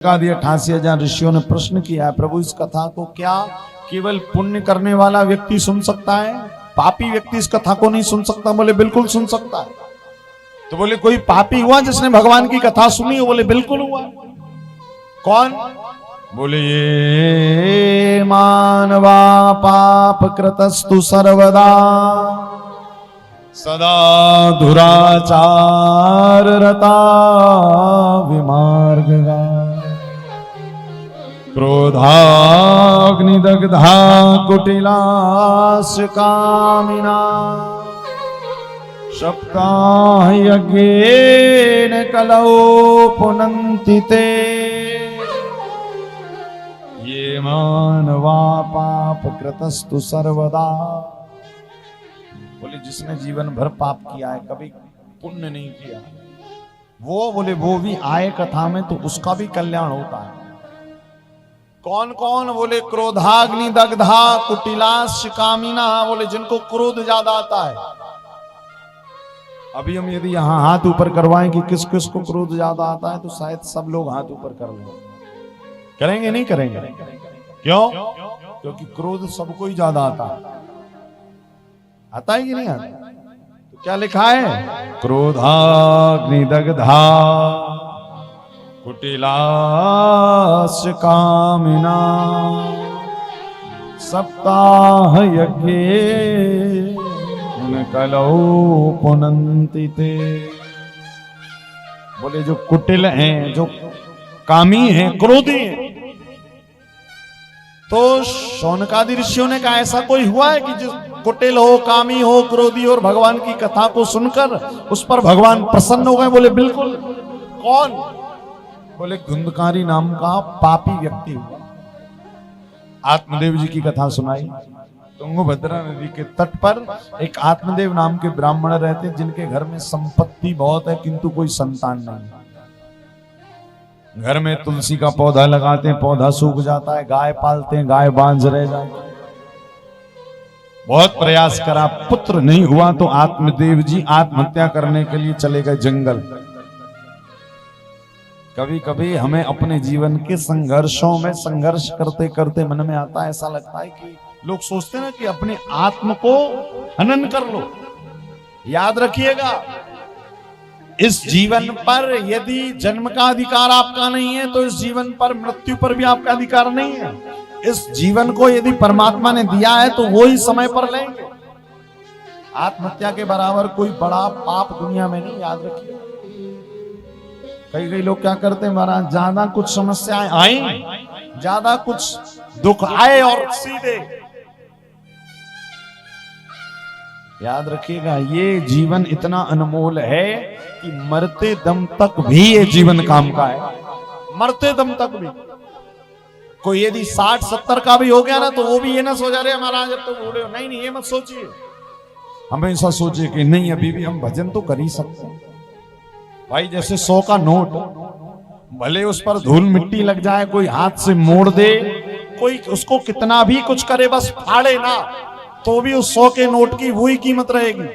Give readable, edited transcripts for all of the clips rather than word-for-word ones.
88,000 ऋषियों ने प्रश्न किया है, प्रभु इस कथा को क्या केवल पुण्य करने वाला व्यक्ति सुन सकता है? पापी व्यक्ति इस कथा को नहीं सुन सकता? बोले बिल्कुल सुन सकता है। तो बोले कोई पापी हुआ जिसने भगवान की कथा सुनी हो? बोले बिल्कुल हुआ। कौन? बोले ये मानवा पाप कृतस्तु सर्वदा सदा दुराचार रता विमार्गगा क्रोधाग्निदग्धा कुटिलास्य कामिना सप्ताह यज्ञेन कलौ पुनन्ति ते ये मानवा पाप कृतस्तु सर्वदा। बोले जिसने जीवन भर पाप किया है, कभी पुण्य नहीं किया, वो बोले वो भी आए कथा में तो उसका भी कल्याण होता है। कौन कौन? बोले क्रोधाग्नि दग्धा कुटिलास्य कामिना। बोले जिनको क्रोध ज्यादा आता है। अभी हम यदि यहाँ हाथ ऊपर करवाएं कि किस किस को क्रोध ज्यादा आता है तो शायद सब लोग हाथ ऊपर कर लें। करेंगे नहीं करेंगे? क्यों? क्योंकि क्रोध सबको ही ज्यादा आता है। आता है कि नहीं आता? तो क्या लिखा है? क्रोधाग्नि दग्धा कुटिलास्य कामिना सप्ताह यज्ञेन कलौ पुनन्ति ते। बोले जो कुटिल हैं, जो कामी हैं, क्रोधी हैं, तो शौनकादि ऋषियों ने कहा ऐसा कोई हुआ है कि जो कुटिल हो, कामी हो, क्रोधी हो और भगवान की कथा को सुनकर उस पर भगवान प्रसन्न हो गए? बोले बिल्कुल। कौन? बोले धुंधकारी नाम का पापी व्यक्ति हुआ। आत्मदेव जी की कथा सुनाई। तुंगभद्रा नदी के तट पर एक आत्मदेव नाम के ब्राह्मण रहते जिनके घर में संपत्ति बहुत है किंतु कोई संतान नहीं। घर में तुलसी का पौधा लगाते हैं, पौधा सूख जाता है, गाय पालते हैं, गाय बांझ रह जाती है। बहुत प्रयास करा, पुत्र नहीं हुआ तो आत्मदेव जी आत्महत्या करने के लिए चले गए जंगल। कभी कभी हमें अपने जीवन के संघर्षों में संघर्ष करते करते मन में आता है, ऐसा लगता है कि लोग सोचते हैं ना कि अपने आत्म को हनन कर लो। याद रखिएगा, इस जीवन पर यदि जन्म का अधिकार आपका नहीं है तो इस जीवन पर मृत्यु पर भी आपका अधिकार नहीं है। इस जीवन को यदि परमात्मा ने दिया है तो वो ही समय पर लेंगे। आत्महत्या के बराबर कोई बड़ा पाप दुनिया में नहीं, याद रखिए। कई लोग क्या करते हैं, महाराज ज्यादा कुछ समस्याएं आई, ज्यादा कुछ दुख आए और सीधे। याद रखिएगा, ये जीवन इतना अनमोल है कि मरते दम तक भी ये जीवन काम का है। मरते दम तक भी। कोई यदि 60-70 का भी हो गया ना तो वो भी ये ना सोचा रहे महाराज अब तो बूढ़े हो। नहीं नहीं, ये मत सोचिए। हमेशा सोचिए कि नहीं अभी भी हम भजन तो कर ही सकते हैं। भाई जैसे 100 का नोट, भले उस पर धूल मिट्टी लग जाए, कोई हाथ से मोड़ दे, कोई उसको कितना भी कुछ करे बस फाड़े ना, तो भी उस 100 के नोट की वही कीमत रहेगी।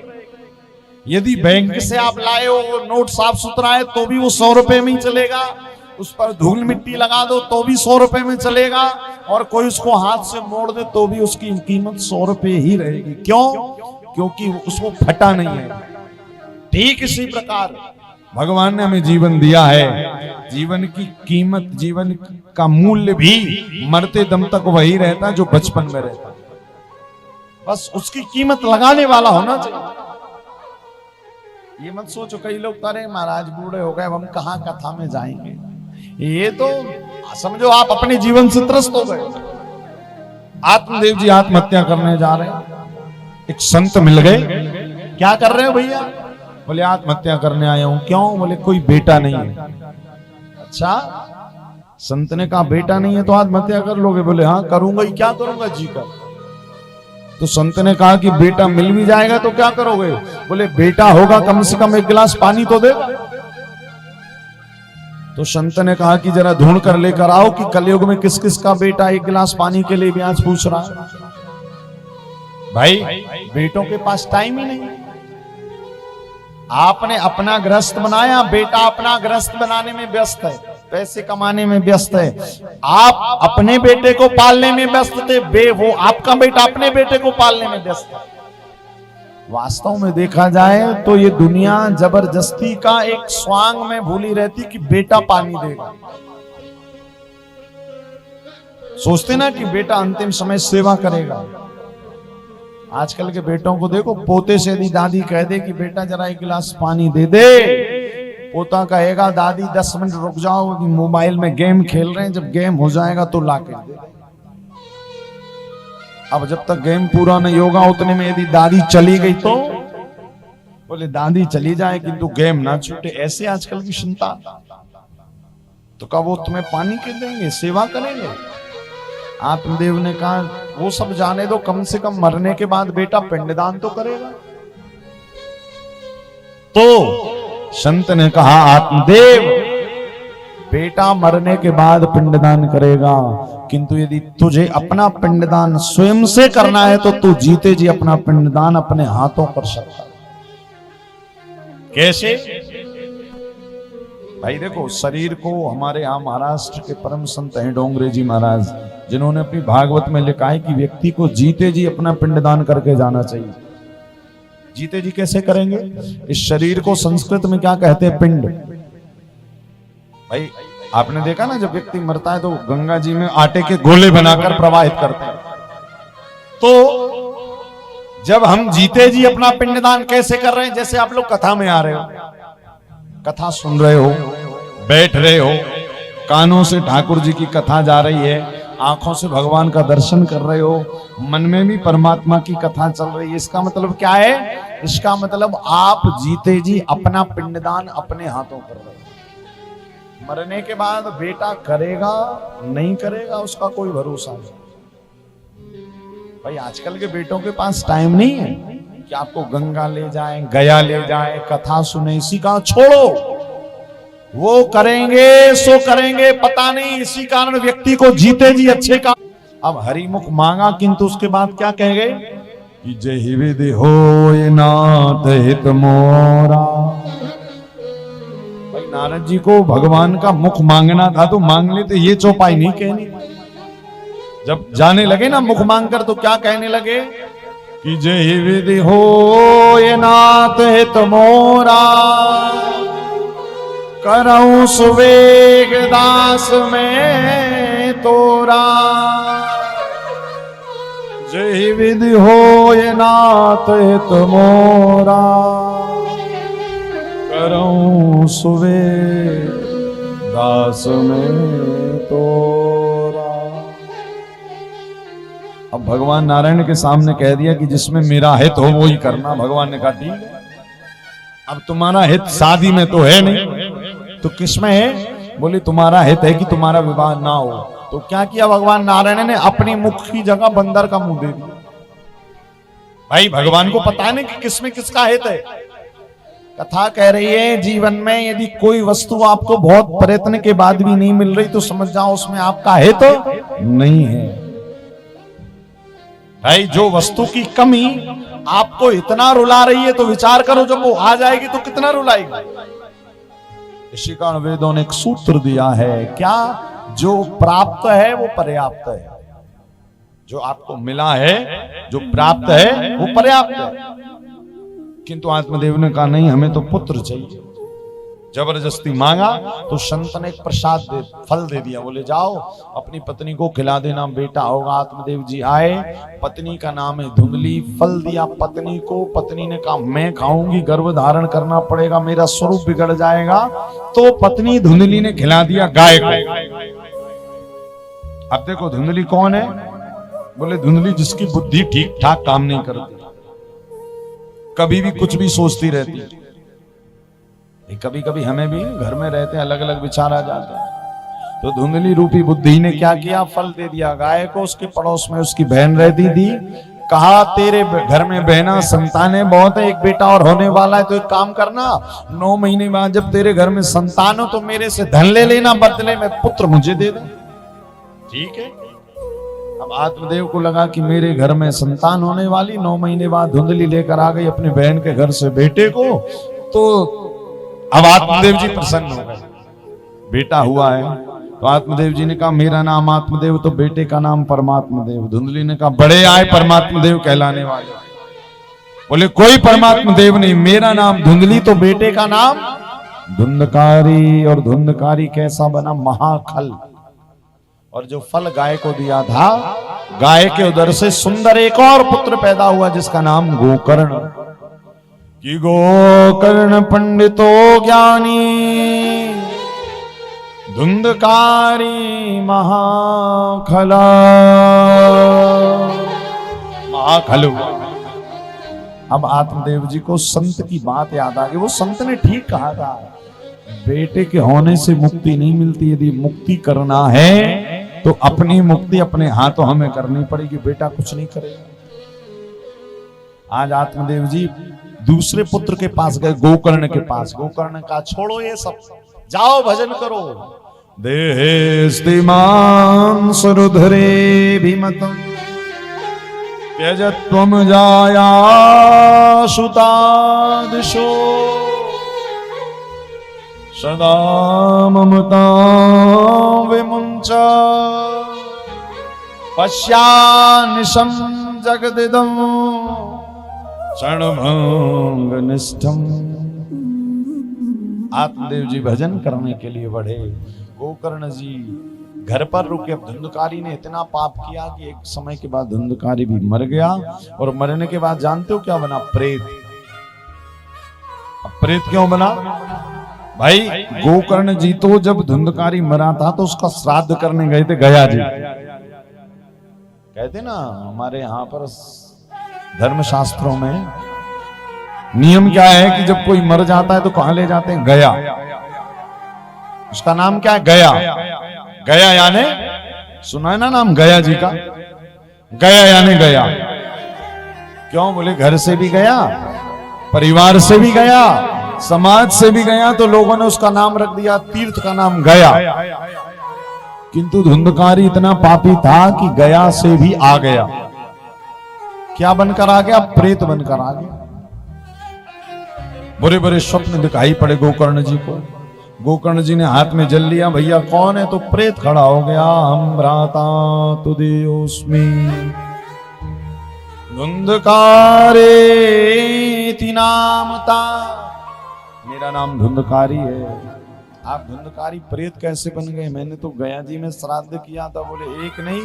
यदि बैंक से आप लाए हो वो नोट साफ सुथरा है तो भी वो 100 रुपए में ही चलेगा। उस पर धूल मिट्टी लगा दो तो भी 100 रुपए में चलेगा। और कोई उसको हाथ से मोड़ दे तो भी उसकी कीमत 100 रुपए ही रहेगी। क्यों? क्योंकि उसको फटा नहीं है। ठीक इसी प्रकार भगवान ने हमें जीवन दिया है। जीवन की कीमत, जीवन का मूल्य भी मरते दम तक वही रहता जो बचपन में रहता। बस उसकी कीमत लगाने वाला होना चाहिए। ये मत सोचो, कई लोग करें महाराज बूढ़े हो गए अब हम कहां कथा में जाएंगे। ये तो समझो आप अपने जीवन से त्रस्त हो गए। आत्मदेव जी आत्महत्या करने जा रहे हैं, एक संत मिल गए। क्या कर रहे हो भैया? बोले आत्महत्या करने आया हूं। क्यों? बोले कोई बेटा नहीं है। अच्छा, संत ने कहा बेटा नहीं है तो आत्महत्या कर लोगे? बोले हाँ करूंगा ही। क्या करूंगा? जी कर। तो संत ने कहा कि बेटा मिल भी जाएगा तो क्या करोगे? बोले बेटा होगा कम से कम 1 गिलास पानी तो देगा। तो संत ने कहा कि जरा ढूंढ कर लेकर आओ कि कलयुग में किस किस का बेटा 1 गिलास पानी के लिए भी आज पूछ रहा है। भाई बेटों के पास टाइम ही नहीं। आपने अपना गृहस्थ बनाया, बेटा अपना गृहस्थ बनाने में व्यस्त है। पैसे कमाने में व्यस्त है, आप अपने बेटे को पालने में व्यस्त थे, वो आपका बेटा अपने बेटे को पालने में व्यस्त है। वास्तव में देखा जाए तो ये दुनिया जबरदस्ती का एक स्वांग में भूली रहती कि बेटा पानी देगा। सोचते ना कि बेटा अंतिम समय सेवा करेगा। आजकल के बेटों को देखो, पोते से यदि दादी कह दे कि बेटा जरा एक गिलास पानी दे दे, पोता कहेगा दादी 10 मिनट रुक जाओ, मोबाइल में गेम खेल रहे हैं, जब गेम हो जाएगा तो लाके दे। अब जब तक गेम पूरा नहीं होगा उतने में यदि दादी चली गई तो बोले दादी चली जाए किंतु गेम ना छूटे। ऐसे आजकल की संतान, तो कब वो तुम्हें पानी के देंगे, सेवा करेंगे? आत्मदेव ने कहा वो सब जाने दो, कम से कम मरने के बाद बेटा पिंडदान तो करेगा। तो संत ने कहा आत्मदेव, बेटा मरने के बाद पिंडदान करेगा, किंतु यदि तुझे अपना पिंडदान स्वयं से करना है तो तू जीते जी अपना पिंडदान अपने हाथों कर सकता। कैसे? भाई देखो, शरीर को हमारे यहाँ महाराष्ट्र के परम संत हैं डोंगरे जी महाराज, जिन्होंने अपनी भागवत में लिखा है कि व्यक्ति को जीते जी अपना पिंडदान करके जाना चाहिए। जीते जी कैसे करेंगे? इस शरीर को संस्कृत में क्या कहते हैं? पिंड। भाई आपने देखा ना, जब व्यक्ति मरता है तो गंगा जी में आटे के गोले बनाकर प्रवाहित करते हैं। तो जब हम जीते जी अपना पिंडदान कैसे कर रहे हैं? जैसे आप लोग कथा में आ रहे हो, कथा सुन रहे हो, बैठ रहे हो, कानों से ठाकुर जी की कथा जा रही है, आंखों से भगवान का दर्शन कर रहे हो, मन में भी परमात्मा की कथा चल रही है। इसका मतलब क्या है? इसका मतलब आप जीते जी अपना पिंडदान अपने हाथों कर रहे हो। मरने के बाद बेटा करेगा नहीं करेगा उसका कोई भरोसा नहीं। भाई आजकल के बेटों के पास टाइम नहीं है कि आपको गंगा ले जाएं, गया ले जाएं, कथा सुने, इसी का छोड़ो। वो करेंगे सो करेंगे, पता नहीं, इसी कारण व्यक्ति को जीते जी अच्छे का। अब हरिमुख मांगा किंतु उसके बाद क्या कह गए कि जय विधि होय नाथ हित मोरा। भाई नारद जी को भगवान का मुख मांगना था तो मांग लेते, ये चौपाई नहीं कहनी। जब जाने लगे ना मुख मांगकर तो क्या कहने लगे कि जय विधि होय नाथ हित मोरा, करऊं सुवेग दास में तोरा। जय विधि होय नाथ हित मोरा, करऊं सुवेग दास में तोरा। अब भगवान नारायण के सामने कह दिया कि जिसमें मेरा हित हो वो ही करना। भगवान ने कहा ठीक है। अब तुम्हारा हित शादी में तो है नहीं, तो किसमें है? बोले तुम्हारा हित है कि तुम्हारा विवाह ना हो। तो क्या किया भगवान नारायण ने? अपनी मुख की जगह बंदर का मुंह दे दिया। भाई भगवान को पता नहीं कि किसमें किसका हित है। कथा कह रही है जीवन में यदि कोई वस्तु आपको बहुत प्रयत्न के बाद भी नहीं मिल रही तो समझ जाओ उसमें आपका हित नहीं है। भाई जो वस्तु की कमी आपको इतना रुला रही है तो विचार करो जब वो आ जाएगी तो कितना रुलाएगी। इसी कारण वेदों ने एक सूत्र दिया है, क्या? जो प्राप्त है वो पर्याप्त है। जो आपको मिला है, जो प्राप्त है वो पर्याप्त है। किंतु आत्मदेव ने कहा नहीं, हमें तो पुत्र चाहिए। जबरदस्ती मांगा तो संत ने एक प्रसाद फल दे दिया। बोले जाओ अपनी पत्नी को खिला देना, बेटा होगा। आत्मदेव जी आए, पत्नी का नाम है धुंधली। फल दिया पत्नी को, पत्नी ने कहा मैं खाऊंगी, गर्भ धारण करना पड़ेगा, मेरा स्वरूप बिगड़ जाएगा। तो पत्नी धुंधली ने खिला दिया गाय को। अब देखो धुंधली कौन है? बोले धुंधली जिसकी बुद्धि ठीक ठाक काम नहीं करती, कभी भी कुछ भी सोचती रहती है। कभी कभी हमें भी घर में रहते अलग अलग विचार आ जाते हैं। तो धुंधली रूपी बुद्धि ने क्या किया? फल दे दिया गाय को। उसके पड़ोस में उसकी बहन रहती थी। कहा तेरे घर में बहना संतानें बहुत है, एक बेटा और होने वाला है, तो एक काम करना 9 महीने बाद जब तेरे घर में संतान हो तो मेरे से धन ले लेना, बदले में पुत्र मुझे दे दे। ठीक है। अब आत्मदेव को लगा कि मेरे घर में संतान होने वाली, 9 महीने बाद धुंधली लेकर आ गई अपनी बहन के घर से बेटे को। तो अब आत्मदेव जी प्रसन्न हो गए। बेटा हुआ है। तो आत्मदेव जी ने कहा मेरा नाम आत्मदेव, तो बेटे का नाम परमात्मदेव। धुंधली ने कहा बड़े आए परमात्मदेव कहलाने वाले। बोले कोई परमात्मदेव नहीं, मेरा नाम धुंधली, तो बेटे का नाम धुंधकारी। और धुंधकारी कैसा बना? महाखल। और जो फल गाय को दिया था, गाय के उदर से सुंदर एक और पुत्र पैदा हुआ जिसका नाम गोकर्ण। कि गोकर्ण पंडितो ज्ञानी धुंधकारी महाखला। महाखल हुआ। अब आत्मदेव जी को संत की बात याद आ गई। वो संत ने ठीक कहा था, बेटे के होने से मुक्ति नहीं मिलती। यदि मुक्ति करना है तो अपनी मुक्ति अपने हाथों हमें करनी पड़ेगी, बेटा कुछ नहीं करेगा। आज आत्मदेव जी दूसरे पुत्र के पास गए, गोकर्ण के पास। गोकर्ण का छोड़ो ये सब, जाओ भजन करो। देहेस्तिमान सुरुधरे भीमतम त्यजत्वम जाया सुतादिशो सदा ममता विमुंच पश्यानिशं जगदिदं क्षणभंग निष्ठम। आत्मदेव जी भजन करने के लिए बढ़े। गोकर्ण जी घर पर रुके। अब धुंधकारी ने इतना पाप किया कि एक समय के बाद धुंधकारी भी मर गया। और मरने के बाद जानते हो क्या बना? प्रेत। अब प्रेत क्यों बना भाई? गोकर्ण जी तो जब धुंधकारी मरा था तो उसका श्राद्ध करने गए थे गया जी। कहते ना हमारे यहाँ पर धर्म शास्त्रों में नियम क्या है कि जब कोई मर जाता है तो कहां ले जाते हैं? गया। उसका नाम क्या है? गया। गया यानी सुना है ना नाम गया जी का? गया यानी गया। क्यों? बोले घर से भी गया, परिवार से भी गया, समाज से भी गया, तो लोगों ने उसका नाम रख दिया, तीर्थ का नाम गया। किंतु धुंधकारी इतना पापी था कि गया से भी आ गया। क्या बनकर आ गया? प्रेत बनकर आ गया। बुरे बुरे स्वप्न दिखाई पड़े गोकर्ण जी को। गोकर्ण जी ने हाथ में जल लिया, भैया कौन है? तो प्रेत खड़ा हो गया। हम भ्राता तुदेयोस्मि धुंधकारे नामता। मेरा नाम धुंधकारी है। आप धुंधकारी प्रेत कैसे बन गए? मैंने तो गया जी में श्राद्ध किया था। बोले एक नहीं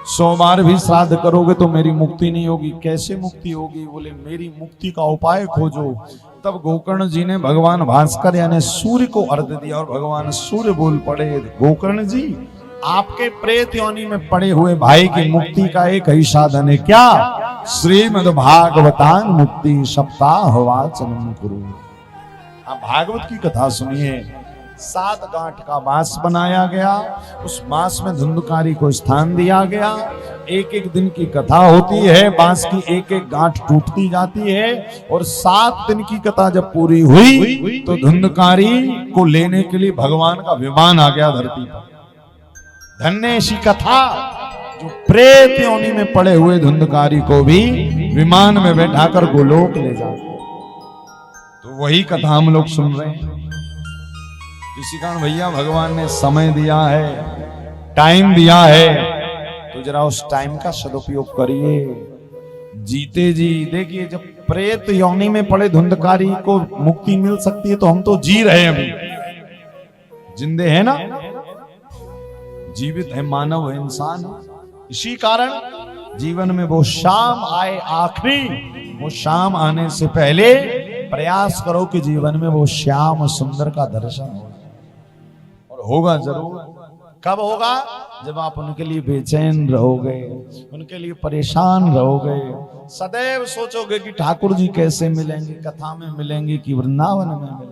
100 बार भी श्राद्ध करोगे तो मेरी मुक्ति नहीं होगी। कैसे मुक्ति होगी? बोले मेरी मुक्ति का उपाय खोजो। तब गोकर्ण जी ने भगवान भास्कर यानी सूर्य को अर्घ दिया और भगवान सूर्य बोल पड़े, गोकर्ण जी आपके प्रेत योनि में पड़े हुए भाई की मुक्ति का एक ही साधन है। क्या? श्रीमद् भागवतान मुक्ति सप्ताह वाचनम कुरु। आप भागवत की कथा सुनिए। 7 गांठ का बांस बनाया गया, उस बांस में धुंधकारी को स्थान दिया गया। एक एक दिन की कथा होती है, बांस की एक एक गांठ टूटती जाती है। और 7 दिन की कथा जब पूरी हुई तो धुंधकारी को लेने के लिए भगवान का विमान आ गया धरती पर। धन्य सी कथा जो प्रेत योनि में पड़े हुए धुंधकारी को भी विमान में बैठाकर गोलोक ले जाते। तो वही कथा हम लोग सुन रहे हैं। इसी कारण भैया भगवान ने समय दिया है, टाइम दिया है, तो जरा उस टाइम का सदुपयोग करिए। जीते जी देखिए, जब प्रेत योनि में पड़े धुंधकारी को मुक्ति मिल सकती है तो हम तो जी रहे हैं, अभी जिंदे हैं ना, जीवित है, मानव है, इंसान। इसी कारण जीवन में वो शाम आए आखिरी, वो शाम आने से पहले प्रयास करो कि जीवन में वो श्याम सुंदर का दर्शन हो। और होगा जरूर। कब होगा? जब आप उनके लिए बेचैन रहोगे, उनके लिए परेशान रहोगे, सदैव सोचोगे कि ठाकुर जी कैसे मिलेंगे, कथा में मिलेंगे कि वृंदावन में मिलेंगे।